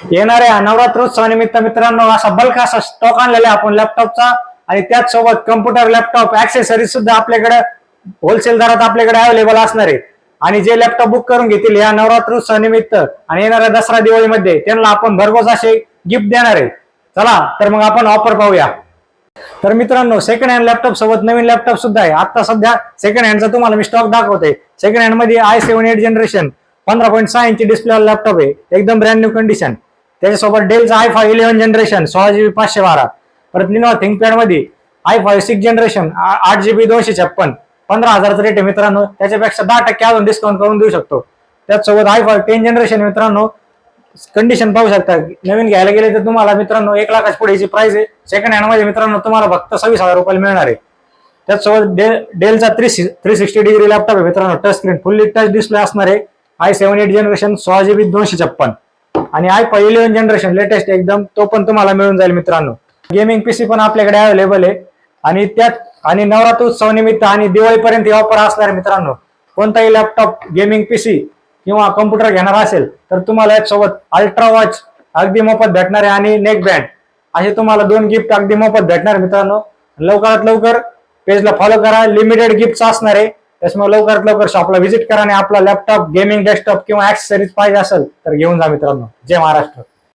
येणाऱ्या नवरात्रोत्सवानिमित्त मित्रांनो असा बल्क असा स्टॉक आणलेला आहे आपण लॅपटॉपचा आणि त्याच सोबत कम्प्युटर लॅपटॉप ऍक्सेसरीज सुद्धा आपल्याकडे होलसेल दरात आपल्याकडे अवेलेबल असणार आहे। आणि जे लॅपटॉप बुक करून घेतील या नवरात्रोत्सवानिमित्त आणि येणाऱ्या दसरा दिवाळीमध्ये त्यांना आपण भरघोस असे गिफ्ट देणार आहे। चला तर मग आपण ऑफर पाहूया। तर मित्रांनो सेकंड हँड लॅपटॉप सोबत नवीन लॅपटॉप सुद्धा आहे। आता सध्या सेकंड हँडचा तुम्हाला मी स्टॉक दाखवतोय। सेकंड हँड मध्ये i7 8 जनरेशन 15.6 इंची डिस्प्ले लॅपटॉप आहे, एकदम ब्रँड न्यू कंडिशन। त्याच्यासोबत डेलचा i5 11 जनरेशन 16GB 512, परत लिनोवा थिंकपॅड मध्ये i5 6 जनरेशन 8GB 256 15,000चा रेट आहे मित्रांनो। त्याच्यापेक्षा 10% अजून डिस्काउंट करून देऊ शकतो। त्याचसोबत i5 10 जनरेशन मित्रांनो कंडिशन पाहू शकता। नवीन घ्यायला गेले तर तुम्हाला मित्रांनो 1 लाखाच्या पुढे याची प्राइस आहे। सेकंड हँड मध्ये मित्रांनो तुम्हाला फक्त 26,000 रुपयाला मिळणार आहे। त्याचसोबत डेलचा 360 डिग्री लॅपटॉप आहे मित्रांनो, touch screen fully touch display असणार आहे। i7 8 जनरेशन 16GB 256 आणि i5 11 जनरेशन लेटेस्ट एकदम, तो पण तुम्हाला मिळून जाईल मित्रांनो। गेमिंग पीसी पण आपल्याकडे अवेलेबल आहे आणि त्यात आणि नवरात्रोत्सव निमित्त आणि दिवाळीपर्यंत ही ऑफर असणार मित्रांनो। कोणताही लॅपटॉप गेमिंग पीसी किंवा कम्प्युटर घेणार असेल तर तुम्हाला यासोबत अल्ट्रा वॉच अगदी मोफत भेटणार आहे आणि नेक बँड असे तुम्हाला 2 गिफ्ट अगदी मोफत भेटणार मित्रांनो। लवकरात लवकर पेजला फॉलो करा, लिमिटेड गिफ्ट असणार आहे। त्याच्यामुळे लवकरात लवकर शॉपला व्हिजिट करा आणि आपला लॅपटॉप गेमिंग डेस्कटॉप किंवा ऍक्सेसरीज पाहिजे असेल तर घेऊन जा मित्रांनो। जय महाराष्ट्र।